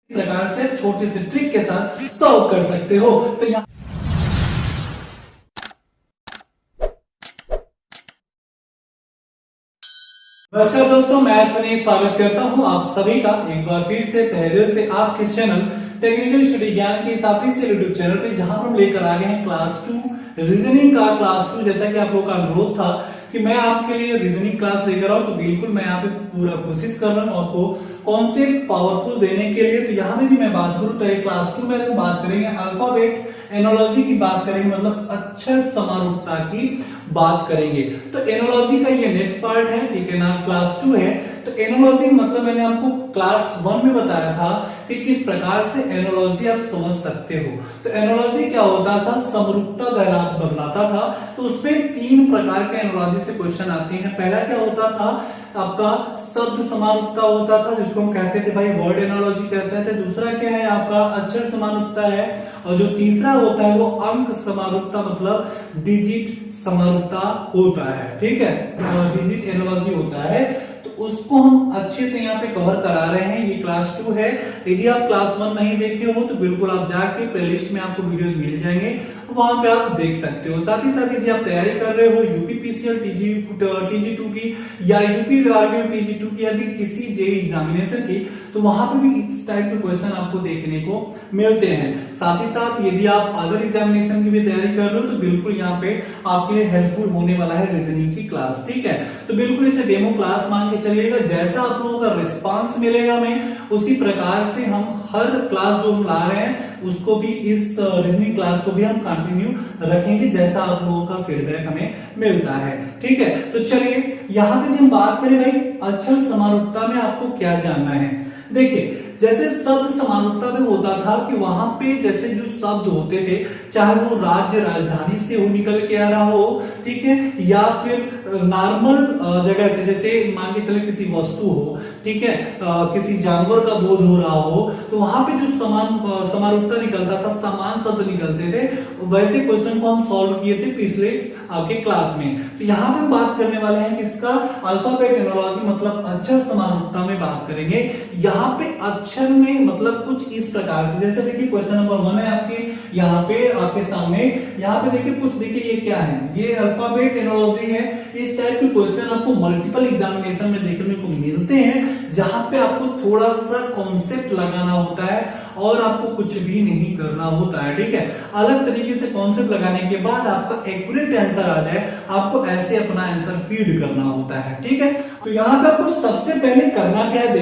प्रकार से छोटे से ट्रिक के साथ सॉल्व कर सकते हो। तो यहाँ नमस्कार दोस्तों, मैं सुनील स्वागत करता हूं आप सभी का एक बार फिर से तहे दिल से आपके चैनल टेक्निकल स्टडी ज्ञान के इस ऑफिशियल यूट्यूब चैनल पे, जहां हम लेकर आ गए हैं क्लास 2 रीजनिंग का क्लास 2। जैसा कि आप लोगों का अनुरोध था कि मैं आपके लिए रीजनिंग क्लास लेकर आऊं, तो बिल्कुल मैं यहाँ पे पूरा कोशिश कर रहा हूँ आपको कॉन्सेप्ट पावरफुल देने के लिए। तो यहाँ पे मैं बात करूं तो क्लास 2 में हम बात करेंगे अल्फाबेट एनोलॉजी की बात करेंगे, मतलब अक्षर समारूपता की बात करेंगे। तो एनोलॉजी का ये नेक्स्ट पार्ट है, ठीक है ना, क्लास 2 है। तो एनोलॉजी मतलब मैंने आपको क्लास 1 में बताया था कि किस प्रकार से एनोलॉजी आप समझ सकते हो। तो एनोलॉजी क्या होता था, समरूपता बदलाता था। तो उसमें 3 प्रकार के एनोलॉजी से क्वेश्चन आते हैं। पहला क्या होता था आपका शब्द समारूपता होता था, जिसको हम कहते थे भाई वर्ड एनोलॉजी कहते थे। दूसरा क्या है आपका अक्षर समारूपता है, और जो तीसरा होता है वो अंक समारूपता मतलब डिजिट समारूपता होता है, ठीक है, डिजिट एनोलॉजी होता है। तो उसको हम अच्छे से यहाँ पे कवर करा रहे हैं, ये क्लास 2 है। यदि आप क्लास 1 नहीं देखे हो तो बिल्कुल आप जाके प्लेलिस्ट में आपको वीडियोस मिल जाएंगे, वहां पे आप देख सकते हो। साथ ही साथ यदि आप तैयारी कर रहे हो यूपीपीसीएल TG2 की या यूपी TG2 की या भी किसी जेईई एग्जामिनेशन की, तो वहां पे भी इस टाइप के क्वेश्चन आपको देखने को मिलते हैं। साथ ही साथ यदि आप अदर एग्जामिनेशन की भी तैयारी कर रहे हो तो बिल्कुल यहाँ पे आपके लिए हेल्पफुल होने वाला है रीजनिंग की क्लास, ठीक है। तो बिल्कुल इसे डेमो क्लास मान के चलिएगा, जैसा आप लोगों का रिस्पांस मिलेगा हमें उसी प्रकार से हम हर क्लास जो हम ला रहे हैं उसको भी, इस रीजनिंग क्लास को भी हम कंटिन्यू रखेंगे, जैसा आप लोगों का फीडबैक हमें मिलता है, ठीक है। तो चलिए यहाँ पे हम बात करें भाई अक्षर समारूपता में आपको क्या जानना है। देखिए जैसे शब्द समारूपता में होता था कि वहां पे जैसे जो शब्द होते थे, चाहे वो राज्य राजधानी से हो निकल के आ रहा हो, ठीक है, या फिर नॉर्मल जगह से, जैसे मान के चले किसी वस्तु हो, ठीक है, किसी जानवर का बोध हो रहा हो, तो वहां पे जो समारूपता निकलता था, समान शब्द निकलते थे। वैसे क्वेश्चन को हम सॉल्व किए थे पिछले आपके क्लास में। तो यहाँ पे हम बात करने वाले हैं किसका, अल्फाबेट एनोलॉजी मतलब अक्षर समारूपता में बात करेंगे। यहाँ पे अक्षर में मतलब कुछ इस प्रकार से, जैसे देखिए क्वेश्चन नंबर 1 है आपके यहाँ पे आपके सामने। यहाँ पे देखिए कुछ, देखिए ये क्या है, ये अल्फाबेट एनोलॉजी है। इस टाइप के क्वेश्चन आपको मल्टीपल एग्जामिनेशन में देखने को मिलते हैं, जहां पे आपको थोड़ा सा कॉन्सेप्ट लगाना होता है और आपको कुछ भी नहीं करना होता है, ठीक है। अलग तरीके से कॉन्सेप्ट लगाने के बाद आपका एक्यूरेट आंसर आ जाए, आपको ऐसे अपना आंसर फीड करना होता है, ठीक है। तो यहाँ पे आपको सबसे पहले करना क्या है,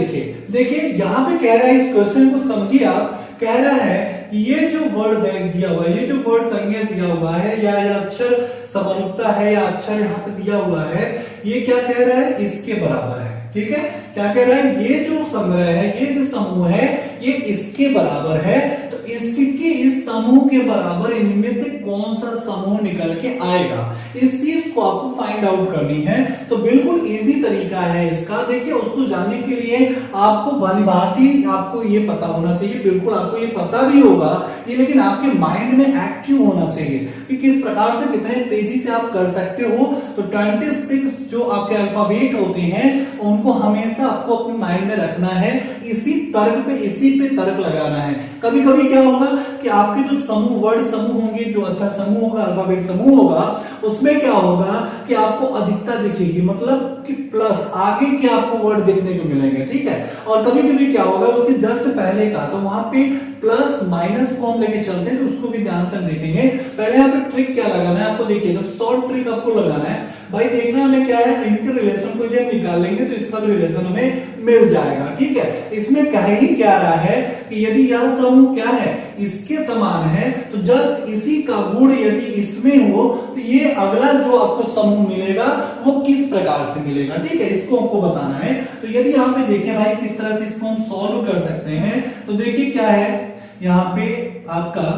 देखिए यहाँ पे कह रहा है, इस क्वेश्चन को समझिए आप, कह रहा है ये जो वर्ड दिया हुआ है, ये जो वर्ड संज्ञा दिया हुआ है या अक्षर समारूपता है या अक्षर यहाँ पे दिया हुआ है, ये क्या कह रहा है, इसके बराबर है, ठीक है। क्या कह रहा है, ये जो संग्रह है, ये जो समूह है, ये इसके बराबर है। तो इसके इस समूह के बराबर इनमें से कौन सा समूह निकल के आएगा, इस चीज को आपको फाइंड आउट करनी है। तो बिल्कुल इजी तरीका है इसका। देखिए उसको जानने के लिए आपको भलीभांति आपको ये पता होना चाहिए, बिल्कुल आपको ये पता भी होगा ये, लेकिन आपके माइंड में एक्टिव होना चाहिए कि किस प्रकार से कितने तेजी से आप कर सकते हो। तो 26 जो आपके अल्फाबेट होते हैं उनको हमेशा आपको अपने माइंड में रखना है, इसी तर्क पे, इसी पे तर्क लगाना है। कभी कभी क्या होगा कि आपके जो समूह, वर्ड समूह होंगे, जो अच्छा समूह होगा, अल्फाबेट समूह होगा, उसमें क्या होगा कि आपको अधिकता दिखेगी, मतलब कि प्लस आगे के आपको वर्ड देखने को मिलेंगे, ठीक है। और कभी कभी क्या होगा उसके जस्ट पहले का, तो वहां पे प्लस माइनस को हम लेके चलते हैं, तो उसको भी ध्यान से देखेंगे। पहले यहाँ पे ट्रिक क्या लगाना है आपको, देखिए शॉर्ट ट्रिक आपको लगाना है भाई, देखना हमें क्या है, इनके रिलेशन को जब निकालेंगे तो इसका भी रिलेशन हमें मिल जाएगा, ठीक है। इसमें कह ही क्या रहा है कि यदि यह समूह क्या है, इसके समान है, तो जस्ट इसी का गुण यदि इसमें हो तो ये अगला जो आपको समूह मिलेगा वो किस प्रकार से मिलेगा, ठीक है, इसको आपको बताना है। तो यदि यहाँ पे देखें भाई किस तरह से इसको हम सॉल्व कर सकते हैं, तो देखिए क्या है, यहाँ पे आपका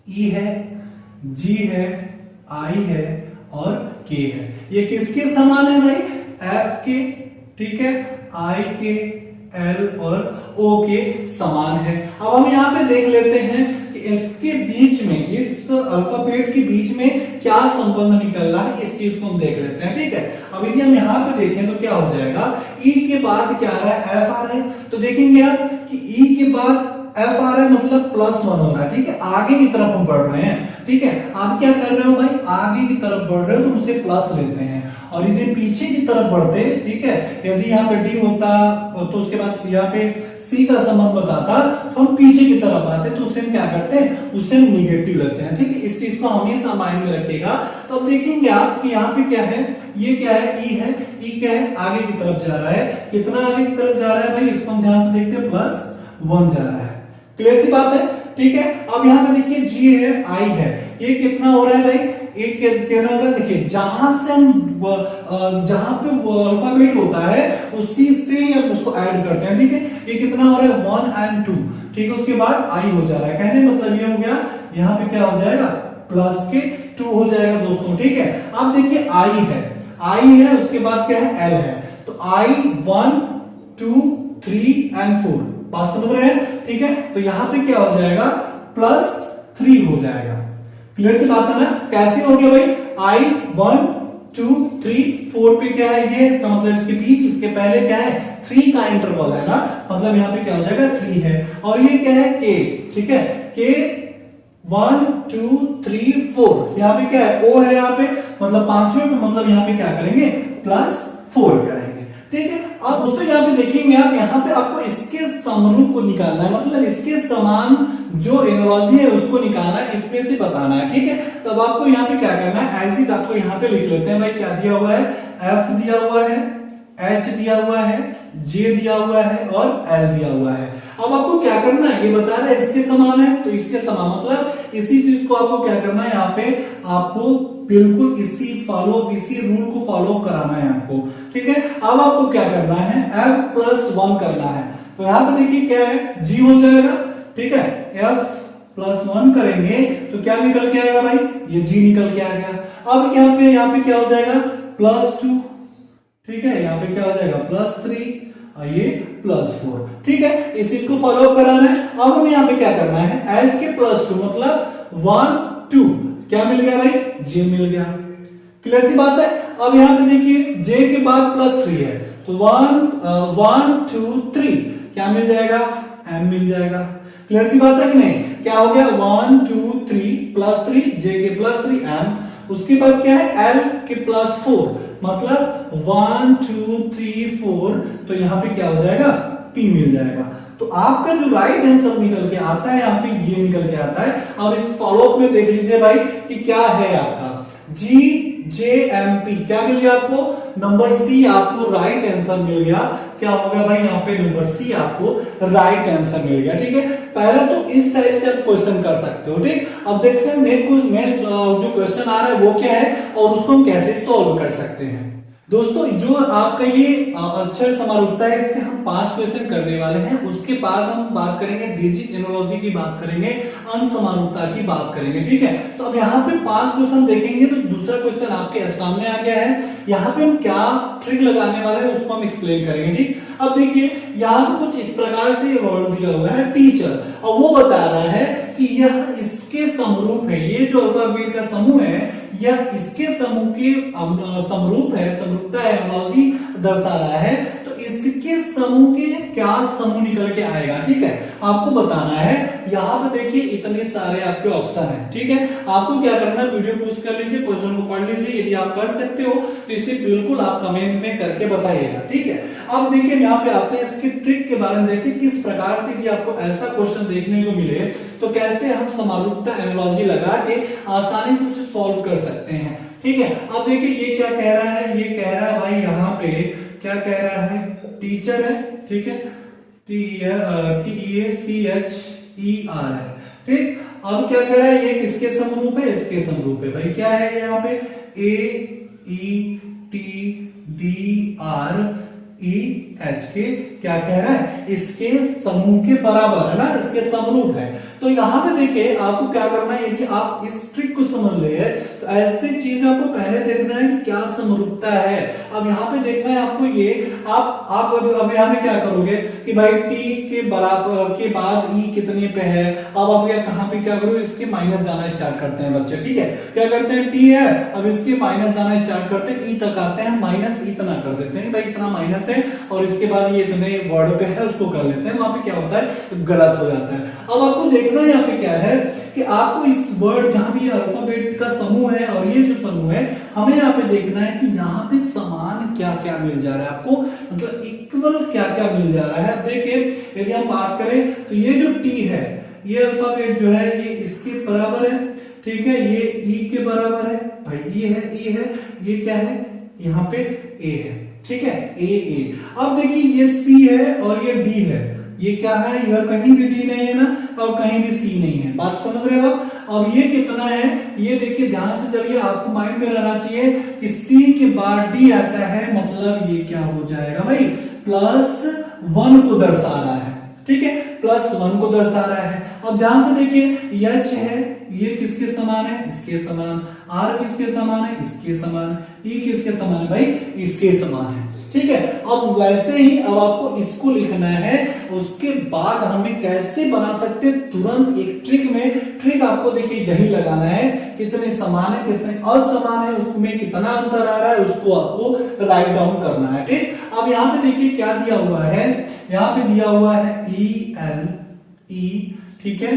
ई है, जी है, आई है और के है। ये किसके समान है भाई, एफ के, ठीक है, आई के, एल और ओ के समान है। अब हम यहाँ पे देख लेते हैं कि इसके बीच में, इस अल्फाबेट के बीच में क्या संबंध निकल रहा है, इस चीज को हम देख लेते हैं। ठीक है, अब यदि हम यहाँ पे देखें तो क्या हो जाएगा, ई के बाद क्या आ रहा है, एफ आ रहा है। तो देखेंगे आप कि ई के बाद एफ आ रहा है, मतलब +1 हो रहा है। ठीक है, आगे की तरफ हम बढ़ रहे हैं। ठीक है, आप क्या कर रहे हो भाई, आगे की तरफ बढ़ रहे हो तो उसे प्लस लेते हैं। और यदि पीछे की तरफ बढ़ते, ठीक है, यदि यहाँ पे डी होता तो उसके बाद यहाँ पे सी का संबंध बताता तो हम पीछे की तरफ आते, तो उसे हम क्या करते हैं, उसे हम निगेटिव लेते हैं। ठीक है, इस चीज को हमेशा माइंड में रखिएगा। तो अब देखेंगे आप कि यहाँ पे क्या है, ये क्या है, ई है। ई क्या है, आगे की तरफ जा रहा है। कितना आगे की तरफ जा रहा है भाई, इसको हम ध्यान से देखते हैं, +1 जा रहा है। क्लियर सी बात है। ठीक है, अब यहाँ पे देखिए जी है, आई है, ये कितना हो रहा है भाई, एक कितना हो रहा है, देखिए जहां से हम जहां पे वो अल्फाबेट होता है उसी से हम उसको ऐड करते हैं। ठीक है, ये कितना हो रहा है, 1 और 2। ठीक है, उसके बाद आई हो जा रहा है, कहने मतलब ये हो गया, यहाँ पे क्या हो जाएगा, +2 हो जाएगा दोस्तों। ठीक है, अब देखिए आई है, आई है, उसके बाद क्या है, एल है। तो आई 1 2 3 और 4, बात समझ रहे हैं। ठीक है, तो यहाँ पे क्या हो जाएगा, +3 हो जाएगा। क्लियर सी बात है ना, कैसे हो गया भाई, आई 1 2 3 4 पे क्या है, ये इसका मतलब इसके बीच, इसके पहले क्या है, 3 का इंटरवल है ना, मतलब यहाँ पे क्या हो जाएगा, 3 है। और ये क्या है, के। ठीक है, के 1 2 3 4, यहाँ पे क्या है, ओ है यहाँ पे, मतलब 5वें पे, मतलब यहाँ पे क्या करेंगे, +4 करेंगे। ठीक है, अब दोस्तों यहाँ पे देखेंगे आप, यहाँ पे आपको इसके समरूप को निकालना है, मतलब इसके समान जो एनालॉजी है उसको निकालना है, इसमें से बताना है। ठीक है, तब आपको यहाँ पे क्या करना है, एज आपको यहाँ पे लिख लेते हैं भाई, क्या दिया हुआ है, एफ दिया हुआ है, एच दिया हुआ है, जे दिया हुआ है और एल दिया हुआ है। अब आपको क्या करना है, ये बता रहा है इसके समान है, तो इसके समान मतलब इसी चीज को आपको क्या करना है, यहाँ पे आपको बिल्कुल इसी रूल को फॉलो कराना है आपको। ठीक है, अब आपको क्या करना है, f+1 करना है। तो यहाँ पे देखिए क्या है, g हो जाएगा। ठीक है, f+1 करेंगे तो क्या निकल के आएगा भाई, ये g निकल के आ गया। अब यहाँ पे क्या हो जाएगा, +2। ठीक है, यहाँ पे क्या हो जाएगा, +3 और ये +4। ठीक है, इस चीज को फॉलो कराना है। अब हमें यहाँ पे क्या करना है, एज के +2 मतलब 1 2, क्या मिल गया भाई, j मिल गया। क्लियर सी बात है। अब यहाँ पे देखिए j के बाद +3 है, तो 1 2 3 क्या मिल जाएगा, m मिल जाएगा। क्लियर सी बात है कि नहीं, क्या हो गया, 1 2 3 +3, j के +3 m, उसके बाद क्या है, l के +4 मतलब 1 2 3 4, तो यहाँ पे क्या हो जाएगा, p मिल जाएगा। तो आपका जो राइट आंसर निकल के आता है, यहाँ पे ये निकल के आता है। अब इस फॉलोअप में देख लीजिए भाई कि क्या है आपका, GJMP क्या मिल गया आपको, नंबर सी आपको राइट आंसर मिल गया। क्या हो गया भाई, यहाँ पे नंबर सी आपको राइट आंसर मिल गया। ठीक है, पहले तो इस टाइप से आप क्वेश्चन कर सकते हो। ठीक, अब देखते हैं नेक्स्ट जो क्वेश्चन आ रहा है वो क्या है और उसको हम कैसे सॉल्व कर सकते हैं। दोस्तों जो आपका ये अक्षर समारूपता है, इसके हम 5 क्वेश्चन करने वाले हैं। उसके बाद हम बात करेंगे डिजिट एनोलॉजी की, बात करेंगे अंश समारूपता की बात करेंगे। ठीक है, तो अब यहाँ पे 5 क्वेश्चन देखेंगे। तो दूसरा क्वेश्चन आपके सामने आ गया है, यहाँ पे हम क्या ट्रिक लगाने वाले हैं उसको हम एक्सप्लेन करेंगे। ठीक, अब देखिए यहाँ पे कुछ इस प्रकार से वर्ड दिया हुआ है टीचर, और वो बता रहा है कि यह इसके समरूप है। ये जो अल्फाबेट का समूह है यह इसके समूह के समरूप है, समरूपता है, एनालॉजी दर्शा रहा है। तो इसके समूह के क्या समूह निकल के आएगा। ठीक है, आपको बताना है। यहाँ पे देखिए इतने सारे आपके ऑप्शन हैं। ठीक है, आपको क्या करना है, वीडियो पॉज कर लीजिए, क्वेश्चन को पढ़ लीजिए। यदि आप कर सकते हो तो इसे बिल्कुल आप कमेंट में करके बताइएगा। ठीक है, अब देखिए यहाँ पे आते हैं इसके ट्रिक के बारे में, देखते हैं किस प्रकार से यदि आपको ऐसा क्वेश्चन देखने को मिले तो कैसे हम समारूपता एनालॉजी लगा के आसानी से उसे सॉल्व कर सकते हैं। ठीक है, अब देखिए ये क्या कह रहा है, ये कह रहा है भाई यहाँ पे क्या कह रहा है, टीचर है। ठीक है, TEACHER है। ठीक, अब क्या कह रहा है, ये किसके समरूप है, इसके समरूप है। भाई क्या है यहाँ पे, AETDREH के क्या कह रहा है, इसके समूह के बराबर है ना, इसके समरूप है। तो यहाँ पे देखिए आपको क्या करना है, यदि आप इस ट्रिक को समझ ले तो ऐसे चीज में आपको पहले देखना है कि क्या समरूपता है। अब यहाँ पे देखना है आपको ये, आप अब यहाँ पे क्या करोगे कि भाई t के बराबर के बाद e कितने पे है। अब आप कहाँ पे क्या करो, इसके माइनस जाना स्टार्ट करते हैं बच्चे, ठीक है। क्या करते हैं, t है, अब इसके माइनस जाना स्टार्ट करते हैं, e तक आते हैं, माइनस इतना कर देते हैं, भाई इतना माइनस है, और इसके बाद ये इतने वर्ड पे है उसको कर लेते हैं। वहां पे क्या होता है, गलत हो जाता है। अब आपको देखना यहाँ पे क्या है कि आपको इस वर्ड जहां भी अल्फाबेट का समूह है और ये जो समूह है, हमें यहाँ पे देखना है कि यहाँ पे समान क्या क्या मिल जा रहा है आपको, मतलब इक्वल क्या क्या मिल जा रहा है। देखिए यदि हम बात करें तो ये जो टी है, ये अल्फाबेट जो है ये इसके बराबर है, ठीक है। ये ई के बराबर है, भाई ई है, ई है, ये क्या है, यहाँ पे ए है, ठीक है, ए। अब देखिए ये सी है और ये डी है, ये क्या है, इधर कहीं भी डी नहीं है ना, और कहीं भी सी नहीं है, बात समझ रहे हो आप। अब ये कितना है, ये देखिए ध्यान से चलिए, आपको माइंड में रहना चाहिए कि सी के बाद डी आता है, मतलब ये क्या हो जाएगा भाई, +1 को दर्शा रहा है, ठीक है, +1 को दर्शा रहा है। अब ध्यान से देखिए H है, ये किसके समान है, इसके समान, R किसके समान है, इसके समान, E किसके समान है भाई, इसके समान है, ठीक है। अब वैसे ही अब आपको इसको लिखना है, उसके बाद हमें कैसे बना सकते हैं तुरंत एक ट्रिक आपको देखिए यही लगाना है, कितने समान है कितने असमान है, उसमें कितना अंतर आ रहा है, उसको आपको राइट डाउन करना है, ठीक। अब यहाँ पे देखिए क्या दिया हुआ है, यहाँ पे दिया हुआ है ELE, ठीक है,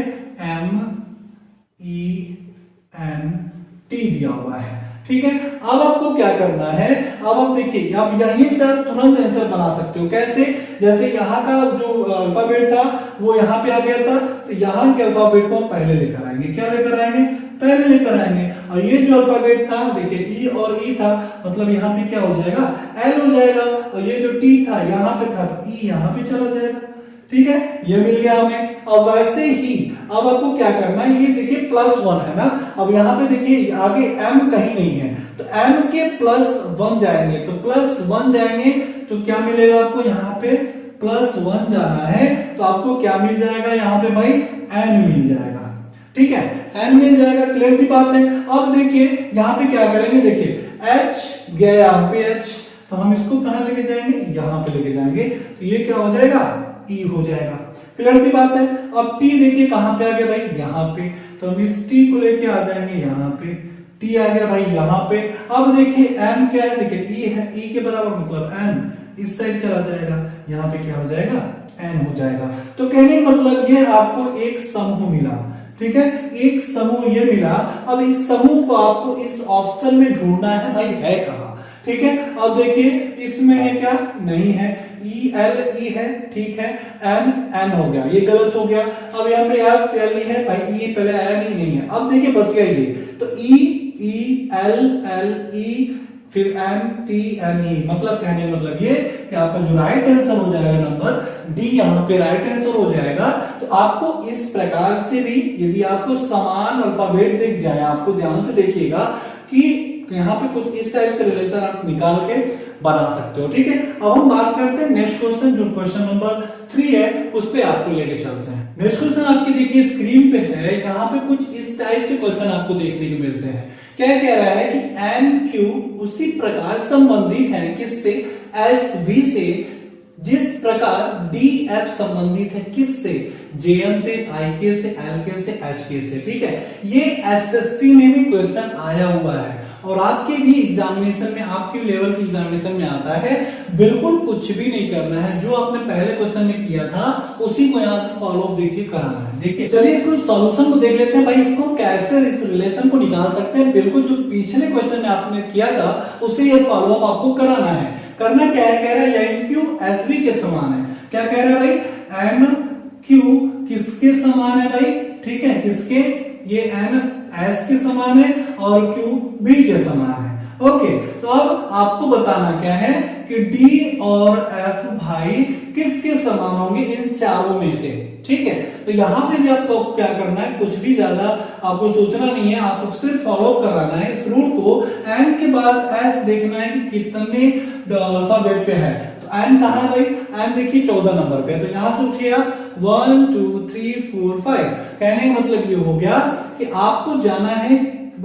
MENT दिया हुआ है, ठीक है। अब आपको क्या करना है, अब आप देखिए आप यहीं से आप तुरंत आंसर बना सकते हो। कैसे, जैसे यहाँ का जो अल्फाबेट था वो यहाँ पे आ गया था, तो यहाँ के अल्फाबेट को पहले लेकर आएंगे, क्या लेकर आएंगे, पहले लेकर आएंगे। और ये जो अल्फाबेट था देखिए ई और ई था, मतलब यहाँ पे क्या हो जाएगा, एल हो जाएगा, और ये जो टी था यहाँ पे था तो ई यहाँ पे चला जाएगा, ठीक है, ये मिल गया हमें। अब वैसे ही अब आपको क्या करना है, ये देखिए +1 है ना, अब यहाँ पे देखिए आगे m कहीं नहीं है, तो m के +1 जाएंगे, तो +1 जाएंगे तो क्या मिलेगा आपको, यहाँ पे +1 जाना है तो आपको क्या मिल जाएगा, यहाँ पे भाई n मिल जाएगा, ठीक है, n मिल जाएगा, क्लियर सी बात है। अब देखिए यहाँ पे क्या करेंगे, देखिए h गया यहाँ पे h, तो हम इसको कहां लेके जाएंगे, यहाँ पे लेके जाएंगे, तो ये क्या हो जाएगा, ई हो जाएगा, क्लियर सी बात है। अब टी देखिए कहां पे आ गया भाई, यहाँ पे, तो हम इस टी को लेके आ जाएंगे यहाँ पे, टी आ गया भाई यहाँ पे। अब देखिए एन क्या है, देखिए ई है, ई के बराबर मतलब एन इस साइड चला जाएगा, यहाँ पे क्या हो जाएगा, एन हो जाएगा। तो कहने का मतलब ये आपको एक समूह मिला, ठीक है, एक समूह ये मिला। अब इस समूह को आपको इस ऑप्शन में ढूंढना है, भाई है कहां, ठीक है। अब देखिए इसमें है क्या, नहीं है, ई एल ई है, ठीक है, एन एन हो गया, ये गलत हो गया। अब यहाँ पे एफ एल ई है, भाई ई पहले एन ही नहीं है, अब देखिए बच गया ये, तो ई ई एल एल ई फिर एन टी एन ई, मतलब कहने मतलब ये कि आपका जो राइट आंसर हो जाएगा नंबर डी, यहाँ पे राइट आंसर हो जाएगा। तो आपको इस प्रकार से भी यदि आपको समान अल्फाबेट दिख जाए, आपको ध्यान से देखिएगा कि यहाँ पे कुछ इस टाइप से रिलेशन आप निकाल के बना सकते हो, ठीक है। अब हम बात करते हैं नेक्स्ट क्वेश्चन, जो क्वेश्चन नंबर 3 है, उस पे आपको लेके चलते हैं। नेक्स्ट क्वेश्चन आपके देखिए स्क्रीन पे है, यहाँ पे कुछ इस टाइप से क्वेश्चन आपको देखने को मिलते हैं। क्या कह रहा है कि एन क्यू उसी प्रकार संबंधित है किससे, एस वी से, जिस प्रकार डी एफ संबंधित है किससे, जेएम से, आईके से, एलके से, एचके से, ठीक है। ये एसएससी में भी क्वेश्चन आया हुआ है और आपके भी एग्जामिनेशन में, आपके लेवल की एग्जामिनेशन में आता है। बिल्कुल कुछ भी नहीं करना है, जो आपने पहले क्वेश्चन में किया था उसी को यहाँ पे फॉलो देखिए कराना है। देखिए चलिए इसको सॉल्यूशन को देख लेते हैं, भाई इसको कैसे इस रिलेशन को निकाल सकते हैं। बिल्कुल जो पिछले क्वेश्चन में आपने किया था उसे ये फॉलो अप आपको कराना है। करना क्या है, कह रहा है एन क्यू एस बी के समान है। क्या कह रहा है भाई, एन क्यू किसके समान है भाई, ठीक है, किसके, ये एन एस के समान है और क्यू बी के समान है। ओके, तो अब आपको बताना क्या है कि डी और एफ भाई किसके समान होंगे इन चारों में से, ठीक है। तो यहां पे भी आपको क्या करना है, कुछ भी ज्यादा आपको सोचना नहीं है, आपको सिर्फ फॉलो कराना है इस रूल को। एन के बाद एस देखना है कि कितने अल्फाबेट पे है, तो एन कहां है भाई, एन देखिए 14 नंबर पे, तो यहां से उठिए आप 1 2 3 4 5। कहने का मतलब ये हो गया कि आपको जाना है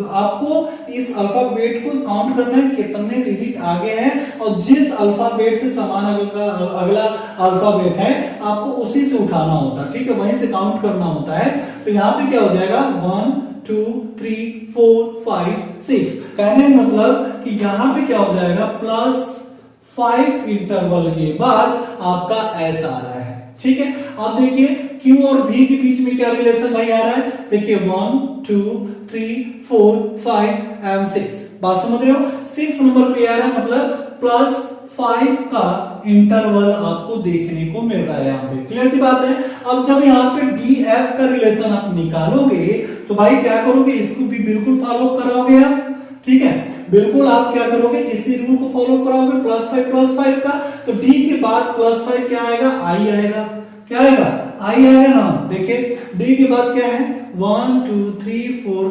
आपको इस अल्फाबेट को काउंट करना है कितने डिजिट आगे हैं, और जिस अल्फाबेट से समान अगला अल्फाबेट है आपको उसी से उठाना होता है, ठीक है, वहीं से काउंट करना होता है। तो यहाँ पे क्या हो जाएगा 1 2 3 4 5 6, कहने का मतलब कि यहाँ पे क्या हो जाएगा +5 इंटरवल के बाद आपका S आ रहा है, ठीक है। अब देखिए Q और V के बीच में क्या रिलेशन भाई आ रहा है, देखिए 1 2 3 4 5 एंड 6, बात समझ रहे हो, 6 नंबर पे आ रहा है, मतलब +5 का इंटरवल आपको देखने को मिल रहा है यहाँ पे, क्लियर सी बात है। अब जब यहाँ पे DF का रिलेशन आप निकालोगे तो भाई क्या करोगे, इसको भी बिल्कुल फॉलो कराओगे आप, ठीक है, बिल्कुल आप क्या करोगे, इसी रूल को फॉलो कराओगे, +5 का, तो D के बाद +5 क्या आएगा, I आएगा, क्या आएगा, I आएगा ना। देखिए D के बाद क्या है 1 2 3 4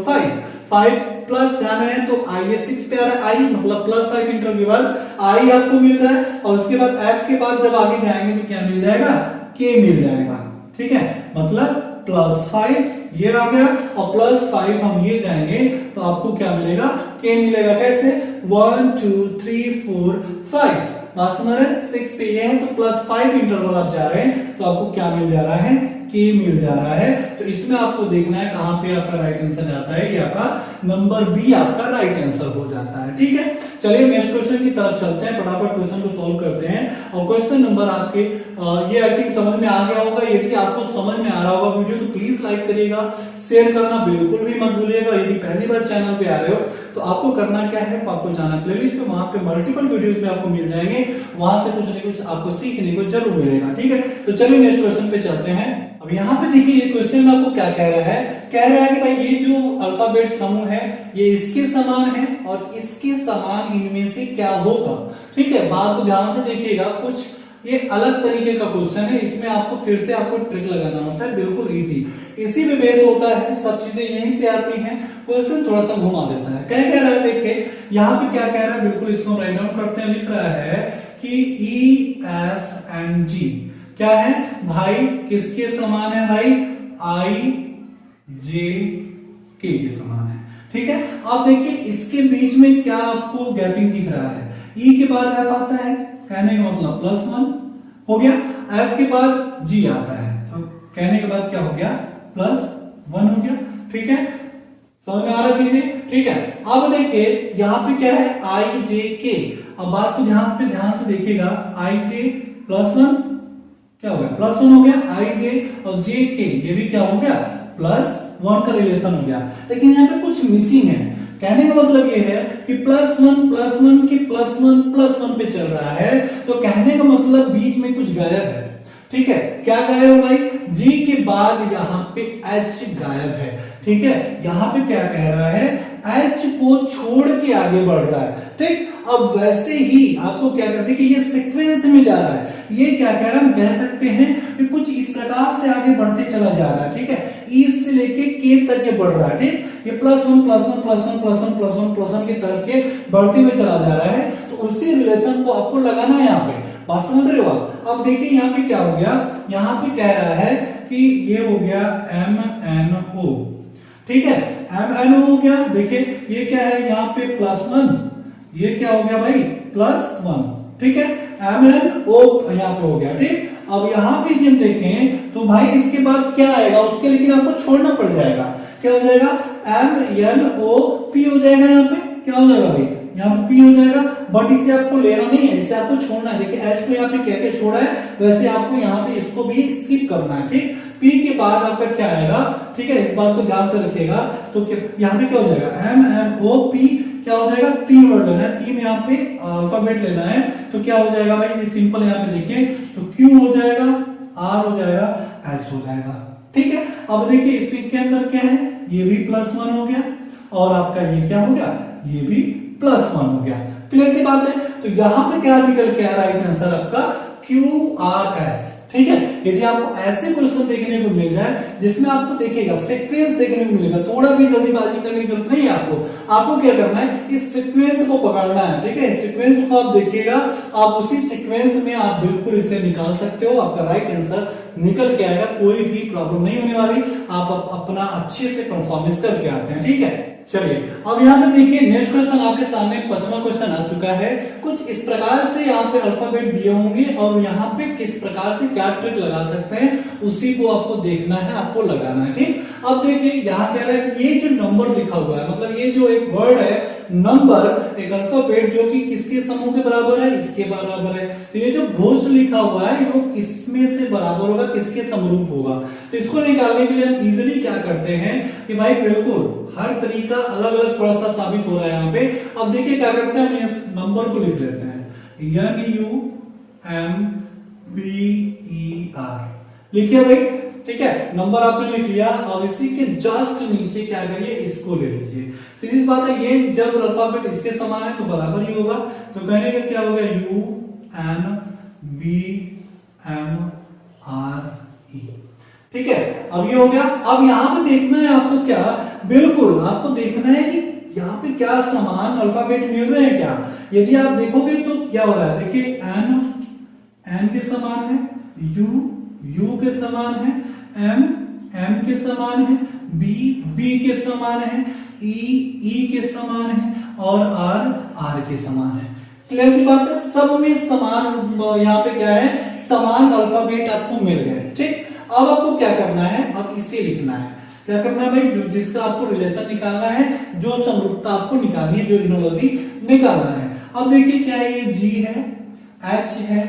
5 प्लस जाना है तो I 6 पे आ रहा है, I मतलब +5 इंटरवल के बाद I आपको मिल रहा है, और उसके बाद F के बाद जब आगे जाएंगे तो क्या मिल जाएगा, K मिल जाएगा, ठीक है, मतलब +5 ये आ गया और +5 हम ये जाएंगे तो आपको क्या मिलेगा, K मिलेगा, कैसे 1 2 3 4 5, बात समझ रहे हैं, 6 पे ये है तो +5 इंटरवल आप जा रहे हैं तो आपको क्या मिल जा रहा है, K मिल जा रहा है। तो इसमें आपको देखना है कहां पे आपका राइट आंसर आता है, ये आपका नंबर बी आपका राइट आंसर हो जाता है, ठीक है। चलिए नेक्स्ट क्वेश्चन की तरफ चलते हैं, फटाफट क्वेश्चन को सॉल्व करते हैं। और क्वेश्चन नंबर आपके ये आई थिंक समझ में आ गया होगा, यदि आपको समझ में आ रहा होगा वीडियो तो प्लीज लाइक करिएगा, शेयर करना बिल्कुल भी मत भूलिएगा। यदि पहली बार चैनल पे आ रहे हो तो आपको करना क्या है, आपको जाना प्लेलिस्ट पे, वहां पे मल्टीपल वीडियोस में आपको मिल जाएंगे, वहां से कुछ न कुछ आपको सीखने को जरूर मिलेगा, ठीक है। तो चलिए नेक्स्ट क्वेश्चन पे चलते हैं। अब यहाँ पे देखिए ये क्वेश्चन में आपको क्या कह रहा है, कह रहा है कि भाई ये जो अल्फाबेट समूह है ये इसके समान है और इसके समान इनमें से क्या होगा, ठीक है। बात को ध्यान से देखिएगा, कुछ ये अलग तरीके का क्वेश्चन है, इसमें आपको फिर से आपको ट्रिक लगाना होता है, बिल्कुल इजी, इसी पे बेस होता है, सब चीजें यहीं से आती हैं, क्वेश्चन थोड़ा सा घुमा देता है। क्या कह रहा है, देखिए यहाँ पे क्या कह रहा है, बिल्कुल इसको राइट डाउन करते हैं, लिख रहा है कि E F and G क्या है भाई, किसके समान है भाई, I J K के समान है, ठीक है। अब देखिए इसके बीच में क्या आपको गैपिंग दिख रहा है, E के बाद F आता है, कहने का मतलब +1 हो गया, F के बाद G आता है तो कहने के बाद क्या हो गया, +1 हो गया, ठीक है, समझ में आ रहा चीजें, ठीक है। अब देखिए यहाँ पे क्या है I J K, अब बात को ध्यान से देखिएगा, I J +1 क्या हो गया, +1 हो गया, I J और J K ये भी क्या हो गया, +1 का रिलेशन हो गया, लेकिन यहाँ पे कुछ मिसिंग है। कहने का मतलब ये है कि +1 के +1 पे चल रहा है, तो कहने का मतलब बीच में कुछ गायब है, ठीक है। क्या गायब है भाई, G के बाद यहाँ पे H गायब है, ठीक है। यहाँ पे क्या कह रहा है, H को छोड़ के आगे बढ़ रहा है, ठीक। अब वैसे ही आपको क्या कर, देखिए ये सीक्वेंस में जा रहा है, ये क्या कह रहा है, हम कह सकते हैं कि कुछ इस प्रकार से आगे बढ़ते चला जा रहा है, ठीक है। E से लेके K तक ये बढ़ रहा है, ठीक, ये +1 की तरफ के बढ़ते हुए चला जा रहा है, तो उसी रिलेशन को आपको लगाना है यहाँ पे, बात समझ रहे हो आप। अब देखिए यहाँ पे क्या हो गया, यहाँ पे कह रहा है कि ये हो गया MNO, ठीक है, MNO हो गया। देखिए ये क्या है, यहाँ पे +1, ये क्या हो गया भाई +1, ठीक है, MNO यहाँ पे हो गया, ठीक। अब यहाँ पे हम देखें तो भाई इसके बाद क्या आएगा, उसके लेकिन आपको छोड़ना पड़ जाएगा, क्या हो जाएगा, MNOP हो जाएगा, यहाँ पे क्या हो जाएगा भाई, यहाँ पे P हो जाएगा, बट इसे आपको लेना नहीं है, इसे आपको छोड़ना है। देखिए H को यहाँ पे कह के छोड़ा है, वैसे आपको यहाँ पे इसको भी स्किप करना है, ठीक। P के बाद आपका क्या आएगा, ठीक है, इस बात को ध्यान से रखिएगा। तो यहाँ पे क्या हो जाएगा, MNOP क्या हो जाएगा, 3 वर्ड लेना है, 3 यहाँ पे अल्फाबेट लेना है, तो क्या हो जाएगा भाई, ये सिंपल यहाँ पे देखिए, तो Q हो जाएगा, R हो जाएगा, S हो जाएगा, ठीक है। अब देखिए इसके अंदर क्या है, ये भी +1 हो गया, और आपका ये क्या हो गया, ये भी +1 हो गया, क्लियर सी बात है। तो यहाँ पे क्या निकल के आ रहा है आंसर आपका QRS, ठीक है। यदि आपको ऐसे क्वेश्चन देखने को मिल जाए जिसमें आपको देखिएगा सीक्वेंस देखने को मिलेगा, थोड़ा भी जल्दीबाजी करने की जरूरत नहीं है आपको क्या करना है, इस सीक्वेंस को पकड़ना है, ठीक है। सीक्वेंस को आप देखिएगा, आप उसी सीक्वेंस में आप बिल्कुल इसे निकाल सकते हो, आपका राइट आंसर निकल के आएगा, कोई भी प्रॉब्लम नहीं होने वाली, आप अपना अच्छे से परफॉर्मेंस करके आते हैं, ठीक है। चलिए अब यहाँ पे देखिए नेक्स्ट क्वेश्चन आपके सामने 5वां क्वेश्चन आ चुका है। कुछ इस प्रकार से यहाँ पे अल्फाबेट दिए होंगे और यहाँ पे किस प्रकार से क्या ट्रिक लगा सकते हैं उसी को आपको देखना है, आपको लगाना है। ठीक, अब देखिए यहाँ कह रहा है कि ये जो नंबर लिखा हुआ है, मतलब ये जो एक वर्ड है नंबर, एक अल्फाबेट जो कि किसके समूह के बराबर है, इसके बराबर है। तो ये जो घोष लिखा हुआ है वो किसमें से बराबर होगा, किसके समरूप होगा। तो इसको निकालने के लिए हम इजीली क्या करते हैं कि भाई बिल्कुल हर तरीका अलग अलग थोड़ा सा साबित हो रहा है यहाँ पे। अब देखिए क्या करते हैं, हम इस नंबर को लिख लेते हैं NUMBER, लिखिए भाई। ठीक है, नंबर आपने लिख लिया। अब इसी के जस्ट नीचे क्या करिए, इसको ले लीजिए। सीधी बात है, ये जब अल्फाबेट इसके समान है तो बराबर ही होगा। तो कहने का क्या होगा, UNBMRE। ठीक है, अब ये हो गया। अब यहाँ पे देखना है आपको क्या, बिल्कुल आपको देखना है कि यहाँ पे क्या समान अल्फाबेट मिल रहे हैं क्या। यदि आप देखोगे तो क्या हो रहा है, देखिए N के समान है, U के समान है, M के समान है, B के समान है, E के समान है और R के समान है। क्लियर सी बात है, सब में समान, यहाँ पे क्या है, समान अल्फाबेट आपको मिल गए। ठीक, अब आपको क्या करना है, अब इसे लिखना है। क्या करना है भाई, जो जिसका आपको रिलेशन निकालना है, जो समरूपता आपको निकालनी है, जो इनोलॉजी निकालना है। अब देखिए क्या है, ये G है, H है,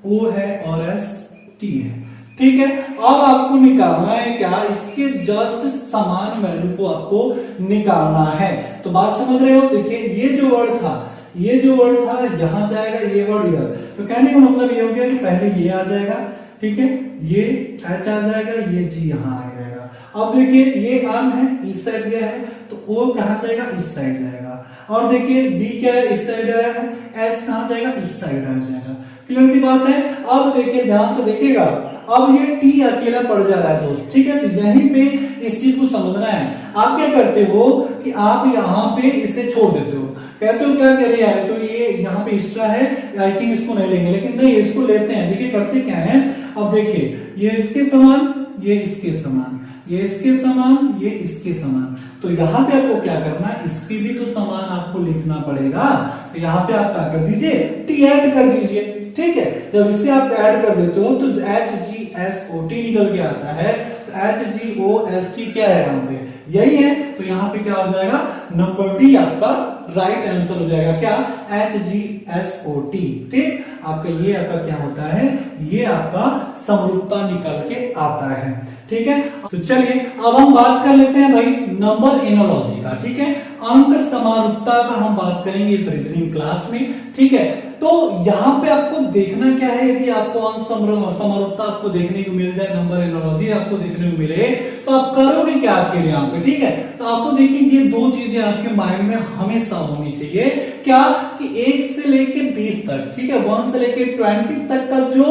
O है और ST है। ठीक है, अब आपको निकालना है क्या, इसके जस्ट समान वैल्यू को आपको निकालना है। तो बात समझ रहे हो, देखिए ये जो वर्ड था यहां जाएगा, ये वर्ड इधर। तो कहने का मतलब ये हो गया कि पहले ये आ जाएगा, ठीक है, ये H आ जाएगा, ये G यहां आ जाएगा। अब देखिए ये M है, इस साइड गया है, तो O कहां जाएगा, इस साइड जाएगा। और देखिए B क्या है, इस साइड आया है, S कहां जाएगा, इस साइड आ जाएगा। क्लियर सी बात है। अब देखिए ध्यान से देखिएगा, अब ये T अकेला पड़ जा रहा है दोस्त। ठीक है, तो यहीं पे इस चीज को समझना है। आप क्या करते हो कि आप यहाँ पे इसे छोड़ देते हो, कहते हो क्या कह रही है, तो ये यहाँ पे एक्स्ट्रा है, आई थिंक इसको नहीं लेंगे, लेकिन नहीं, इसको लेते हैं। देखिए करते क्या है, अब देखिए ये इसके समान, ये इसके समान, ये इसके समान, ये इसके समान। तो यहाँ पे आपको क्या करना है, इसकी भी तो समान आपको लिखना पड़ेगा। तो यहाँ पे आप क्या कर दीजिए, T ऐड कर दीजिए। ठीक है, जब इसे आप ऐड कर देते हो तो HGSOT निकल के आता है। तो HGOST क्या है यहाँ पे, यही है। तो यहाँ पे क्या हो जाएगा, नंबर डी आपका राइट आंसर हो जाएगा। क्या, HGSOT। ठीक, आपका ये आपका क्या होता है, ये आपका समरूपता निकल के आता है। ठीक है, तो चलिए अब हम बात कर लेते हैं भाई नंबर एनोलॉजी का। ठीक है, अंक समानता का हम बात करेंगे इस रीजनिंग क्लास में। ठीक है, तो यहाँ पे आपको देखना क्या है, यदि आपको अंक समानता आपको देखने को मिल जाए, नंबर एनोलॉजी आपको देखने को मिले, तो आप करोगे क्या आखिर यहाँ पे। ठीक है, तो आपको देखिए ये दो चीजें आपके माइंड में हमेशा होनी चाहिए। क्या कि 1 से लेके 20 तक, ठीक है, 1 से लेके 20 तक का जो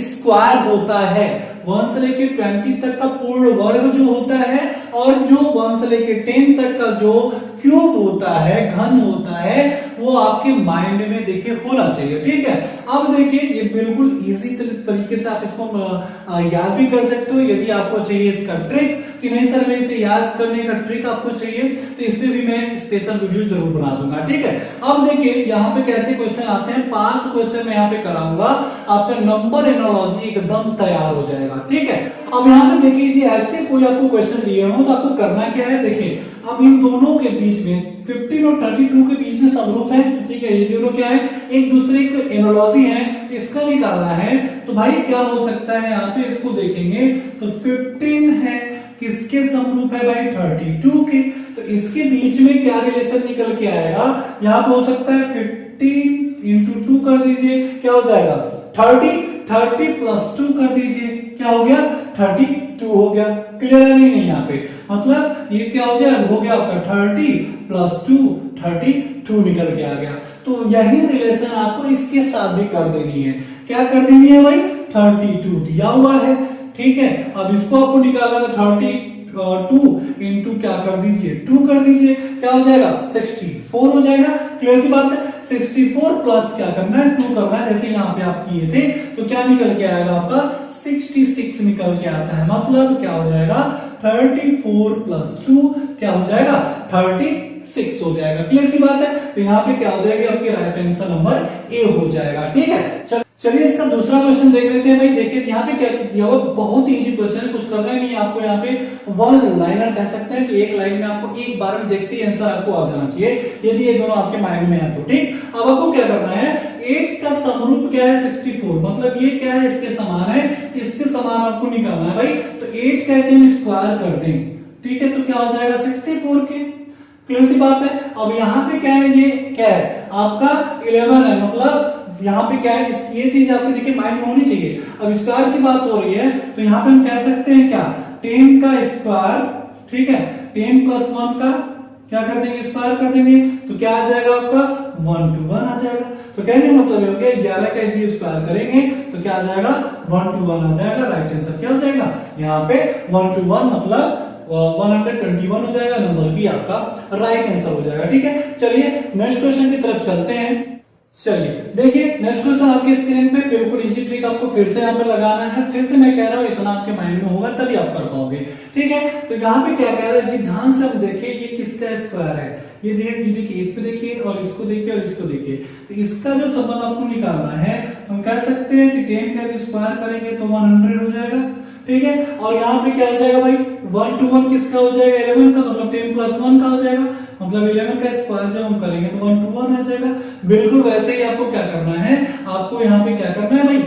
स्क्वायर होता है, 1 से लेके 20 तक का पूर्ण वर्ग जो होता है, और जो 1 से लेके 10 तक का जो क्यूब होता है, घन होता है, वो आपके माइंड में देखिए होना चाहिए। ठीक है, अब देखिए ये बिल्कुल इजी तरीके से आप इसको याद भी कर सकते हो। यदि आपको चाहिए इसका ट्रिक कि नहीं सर मैं इसे याद करने का ट्रिक आपको चाहिए, तो इसमें भी मैं स्पेशल वीडियो जरूर बना दूंगा। ठीक है, अब देखिए यहाँ पे कैसे क्वेश्चन आते हैं, 5 क्वेश्चन मैं यहाँ पे कराऊंगा, आपका नंबर एनोलॉजी एकदम तैयार हो जाएगा। ठीक है, अब यहाँ पे देखिए यदि ऐसे कोई आपको क्वेश्चन दिए हो तो आपको करना क्या है, देखिए अब इन दोनों के बीच में 15 और 32 के बीच में समरूप है। ठीक है, ये दोनों क्या है, एक दूसरे के एनोलॉजी है, इसका निकालना है। तो भाई क्या हो सकता है, यहाँ पे इसको देखेंगे तो 15 है, किसके समरूप है भाई, 32 के। तो इसके बीच में क्या रिलेशन निकल के आएगा, यहाँ पे हो सकता है 15 इंटू 2 कर दीजिए, क्या हो जाएगा 30 प्लस 2 कर दीजिए, क्या हो गया 32 हो गया। क्लियर है नहीं यहाँ पे, मतलब ये क्या हो गया, आपका 30 प्लस 2 32 निकल के आ गया। तो यही रिलेशन आपको इसके साथ भी कर देनी है। क्या कर देनी है भाई, 32 दिया हुआ है। ठीक है, अब इसको आपको निकालना है, 32 इंटू क्या कर दीजिए 2 कर दीजिए, क्या हो जाएगा 64 हो जाएगा। क्लियर सी बात है, 64 प्लस क्या करना है 2 करना है, जैसे यहाँ पे आप किए थे। तो क्या निकल के आएगा आपका 66 निकल के आता है। मतलब क्या हो जाएगा 34 प्लस 2 क्या हो जाएगा 36 हो जाएगा। क्लियर सी बात है। तो यहाँ पे क्या हो जाएगी आपकी राइट आंसर नंबर ए हो जाएगा। ठीक है, चलिए इसका दूसरा क्वेश्चन देख लेते हैं भाई। देखिए यहाँ पे क्या दिया हुआ, बहुत इजी क्वेश्चन है, कुछ करना ही नहीं है आपको। यहाँ पे वन लाइनर कह सकते हैं कि एक लाइन में आपको एक बार में देखते ही आंसर आपको आ जाना चाहिए, यदि ये दोनों आपके माइंड में है तो। ठीक, अब आपको क्या करना है, 8 का समरूप क्या है 64, मतलब ये क्या है इसके समान है, इसके समान आपको निकालना है भाई। तो 8 का यदि हम स्क्वायर कर दें, ठीक है, तो क्या हो जाएगा 64 के। क्लियर सी बात है। अब यहाँ पे क्या है, ये क्या है आपका 11 है, मतलब यहाँ पे क्या है, ये चीज आपके देखिए माइंड में होनी चाहिए। अब स्क्वायर की बात हो रही है तो यहाँ पे हम कह सकते हैं क्या, 10 का स्क्वायर, ठीक है, 10 प्लस 1 का क्या कर देंगे, स्क्वायर कर देंगे, तो क्या आ जाएगा आपका 1 to 1 आ जाएगा। तो कहने का मतलब ये हो गया 11 का यदि स्क्वायर करेंगे तो क्या आ जाएगा 1 to 1 आ जाएगा। राइट आंसर क्या हो जाएगा यहाँ पे 1 to 1 मतलब 121 हो जाएगा, नंबर बी आपका राइट आंसर हो जाएगा। ठीक है, चलिए नेक्स्ट क्वेश्चन की तरफ चलते हैं। चलिए देखिए नेक्स्ट क्वेश्चन आपकी स्क्रीन पे, बिल्कुल इजी ट्रिक आपको फिर से यहाँ पे लगाना है। फिर से मैं कह रहा हूँ इतना आपके माइंड में होगा तभी आप कर पाओगे। ठीक है, तो यहाँ पे क्या कह रहा है, ध्यान से हम देखिए ये किसका स्क्वायर है, ये देखिए इस पे देखिए और इसको देखिए और इसको देखिए। तो इसका जो संबंध आपको निकालना है, हम कह सकते हैं कि 10 का स्क्वायर करेंगे तो 100 हो जाएगा। ठीक है, और यहाँ पे क्या हो जाएगा भाई 1 to 1 किसका हो जाएगा 11 का, मतलब 10 प्लस 1 का हो जाएगा, मतलब 11 का स्क्वायर जब हम करेंगे तो 1 to 1 आ जाएगा। बिल्कुल वैसे ही आपको क्या करना है, आपको यहाँ पे क्या करना है भाई,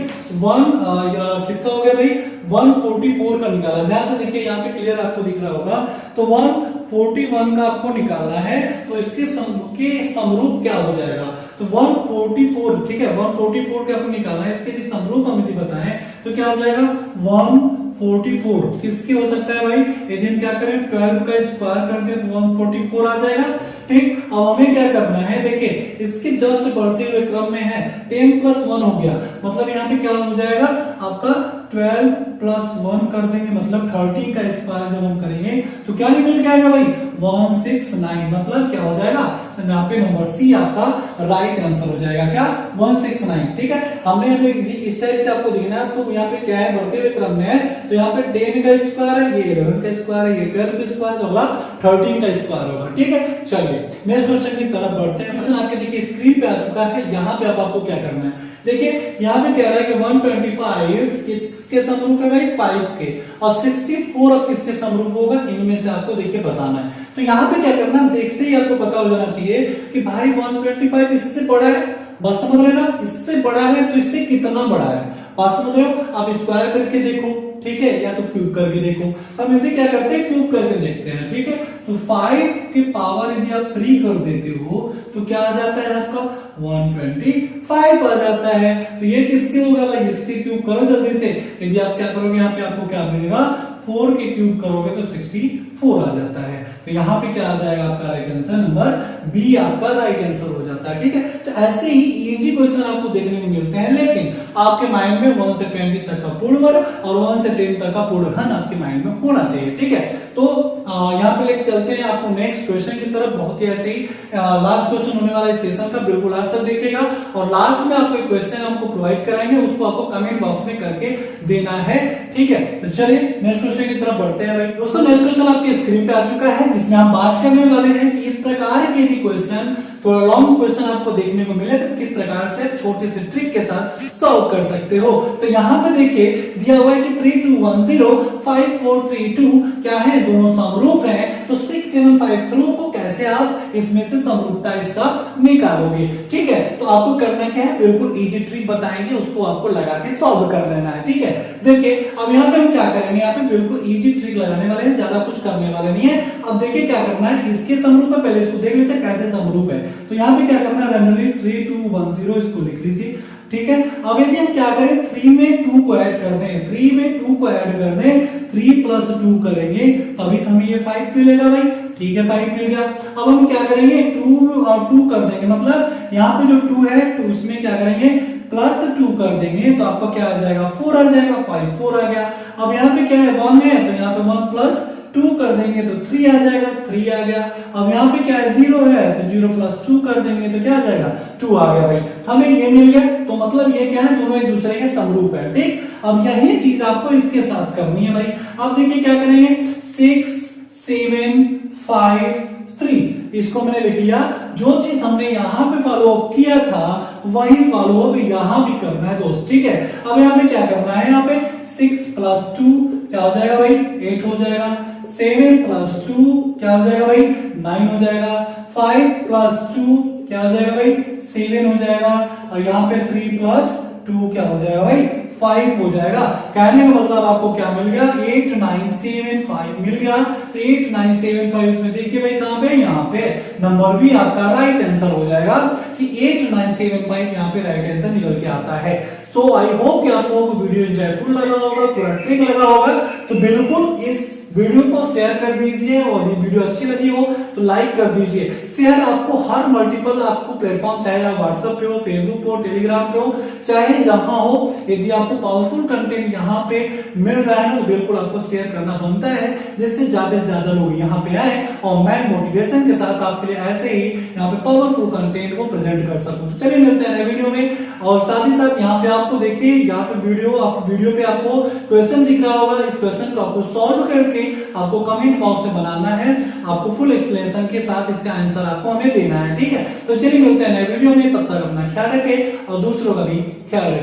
1 किसका हो गया भाई 144 का निकाला। ध्यान से देखिए यहाँ पे क्लियर आपको दिख रहा होगा। तो 141 का आपको निकालना है, तो इसके समरूप क्या हो जाएगा, तो 144, ठीक है 144 का आपको निकालना है, इसके समरूप हम यदि बताएं तो क्या हो जाएगा 144 किसके हो सकता है भाई, यदि हम क्या करें 12 का स्क्वायर करते हैं तो 144 आ जाएगा। ठीक, अब हमें क्या करना है, देखिए इसके जस्ट बढ़ते हुए क्रम में है 10 प्लस 1 हो गया, मतलब यहाँ पे क्या हो जाएगा आपका 12 प्लस 1 कर देंगे, मतलब 13 का स्क्वायर जब हम करेंगे तो क्या निकल के आएगा भाई 169, मतलब क्या हो जाएगा यहाँ पे नंबर सी आपका राइट आंसर हो जाएगा, क्या 169। ठीक है, हमने यहाँ पे इस टाइप से आपको देखना है। तो यहाँ पे क्या है बढ़ते हुए क्रम में है, तो यहाँ पे 10 का स्क्वायर है, ये 11 का स्क्वायर है, ये 12 का स्क्वायर होगा, 13 का स्क्वायर होगा। ठीक है, चलिए नेक्स्ट क्वेश्चन की तरफ बढ़ते हैं। क्वेश्चन आपके देखिए स्क्रीन पे आ चुका है। यहाँ पे अब आपको क्या करना है, देखिए यहाँ पे कह रहा है कि 125 किसके समरूप है भाई 5 के, और 64 अब किसके समरूप होगा, इनमें से आपको देखिए बताना है। तो यहाँ पे क्या करना, देखते ही आपको पता हो जाना चाहिए कि भाई 125 इससे बड़ा है, बस समझ रहे ना, इससे बड़ा है तो इससे कितना बड़ा है, बात समझ रहे हो। आप स्क्वायर करके देखो, ठीक है, या तो क्यूब करके देखो। हम इसे क्या करते हैं क्यूब करके देखते हैं। ठीक है, तो 5 के पावर यदि आप 3 कर देते हो तो क्या आ जाता है आपका 125 आ जाता है। तो ये किसके होगा भाई, इसके क्यूब करो जल्दी से। यदि आप क्या करोगे यहाँ पे आपको क्या मिलेगा 4 के क्यूब करोगे तो 64 आ जाता है। तो यहाँ पे क्या आ जाएगा आपका राइट आंसर नंबर बी आपका राइट आंसर हो जाता है। ठीक है, तो ऐसे ही इजी क्वेश्चन आपको देखने को मिलते हैं, लेकिन आपके माइंड में 1 से 20 तक का पूर्ण वर्ग और 1 से 10 तक का पूर्ण घन आपके माइंड में होना चाहिए। ठीक है, तो यहाँ पे लेके चलते हैं आपको नेक्स्ट क्वेश्चन की तरफ। बहुत ही ऐसे ही लास्ट क्वेश्चन होने वाला इस सेशन का, बिल्कुल लास्ट तक देखिएगा, और लास्ट में आपको एक क्वेश्चन आपको प्रोवाइड कराएंगे, उसको आपको कमेंट बॉक्स में करके देना है। ठीक है, तो चलिए नेक्स्ट क्वेश्चन की तरफ बढ़ते हैं भाई। दोस्तों नेक्स्ट क्वेश्चन आपकी स्क्रीन पे आ चुका है, जिसमें हम बात करने वाले हैं कि इस प्रकार के यदि क्वेश्चन थोड़ा लॉन्ग क्वेश्चन आपको देखने को मिले तो किस प्रकार से छोटे से ट्रिक के साथ सॉल्व कर सकते हो। तो यहाँ पे देखिए दिया हुआ है कि 3210 5432 क्या है, दोनों समरूप हैं, तो 6753 को कैसे आप इसमें से समरूपता इसका निकालोगे। ठीक है, तो आपको करना क्या है, बिल्कुल इजी ट्रिक बताएंगे, उसको आपको लगा के सॉल्व कर लेना है। ठीक है, देखिए अब यहाँ पे हम क्या करेंगे, यहाँ पे बिल्कुल इजी ट्रिक लगाने वाले हैं, ज्यादा कुछ करने वाले नहीं है। अब देखिए क्या करना है, इसके समरूप है, पहले इसको देख लेते हैं कैसे समरूप है। तो यहाँ पे क्या करना है, रैंडमली 3210 इसको लिख लीजिए। ठीक है, अब यदि हम क्या करें 3 में 2 को ऐड कर दें, 3 में 2 को ऐड कर दें, 3 प्लस 2 करेंगे तभी तो हमें ये 5 मिलेगा भाई। ठीक है, 5 मिल गया। अब हम क्या करेंगे 2 और 2 कर देंगे, मतलब यहाँ पे जो 2 है तो उसमें क्या करेंगे प्लस 2 कर देंगे, तो आपको क्या आ जाएगा 4 आ जाएगा, 5 4 आ गया। अब यहाँ पे क्या है 1 है, तो यहाँ पे 1 प्लस 2 कर देंगे तो 3 आ जाएगा, 3 आ गया। अब यहाँ पे क्या है 0 है, तो 0 प्लस 2 कर देंगे तो क्या आ जाएगा 2 आ गया भाई, हमें ये मिल गया। तो मतलब ये क्या है, दोनों एक दूसरे के समरूप है। ठीक, अब यही चीज आपको इसके साथ करनी है भाई। अब देखिए क्या करेंगे 6 7 5 3। इसको मैंने लिख लिया। जो चीज हमने यहाँ पे फॉलो अप किया था वही फॉलो अप यहाँ भी करना है दोस्त, ठीक है। अब यहाँ पे क्या करना है, यहाँ पे 6 + 2 क्या हो जाएगा भाई, 8 हो जाएगा। 7 + 2 क्या हो जाएगा भाई, 9 हो जाएगा। 5 + 2 क्या हो जाएगा भाई, 7 हो जाएगा। और यहाँ पे 3 + 2 क्या हो जाएगा भाई, 5 हो जाएगा। कहने का मतलब आपको क्या मिल गया, 8 9 7 5 मिल गया। तो 8 9 7 5 इसमें देखिए भाई कहां पे, यहाँ पे नंबर भी आपका राइट आंसर हो जाएगा कि 8 9 7 5 यहाँ पे राइट आंसर निकल के आता है। सो आई होप कि आप लोगों को वीडियो एंजॉयफुल लगा होगा, पूरा ट्रिक लगा होगा। तो बिल्कुल इस वीडियो को शेयर कर दीजिए और ये वीडियो अच्छी लगी हो तो लाइक कर दीजिए। शेयर आपको हर मल्टीपल आपको प्लेटफॉर्म, चाहे आप व्हाट्सएप पे हो, फेसबुक पे हो, टेलीग्राम पे हो, चाहे जहां हो, यदि आपको पावरफुल कंटेंट यहाँ पे मिल रहा है ना तो बिल्कुल आपको शेयर करना बनता है, जिससे ज्यादा से ज्यादा लोग यहाँ पे आए और मैं मोटिवेशन के साथ आपके लिए ऐसे ही यहाँ पे पावरफुल कंटेंट को प्रेजेंट कर सकूं। तो चलिए मिलते हैं नए वीडियो में। और साथ ही साथ यहाँ पे आपको देखिए, यहाँ पे वीडियो पे आपको क्वेश्चन दिख रहा होगा। इस क्वेश्चन को आपको सॉल्व करके आपको कमेंट बॉक्स में बनाना है, आपको फुल एक्सप्लेनेशन के साथ इसका आंसर आपको हमें देना है, ठीक है। तो चलिए मिलते हैं नए वीडियो में, तब तक अपना ख्याल रखें और दूसरों का भी ख्याल रखें।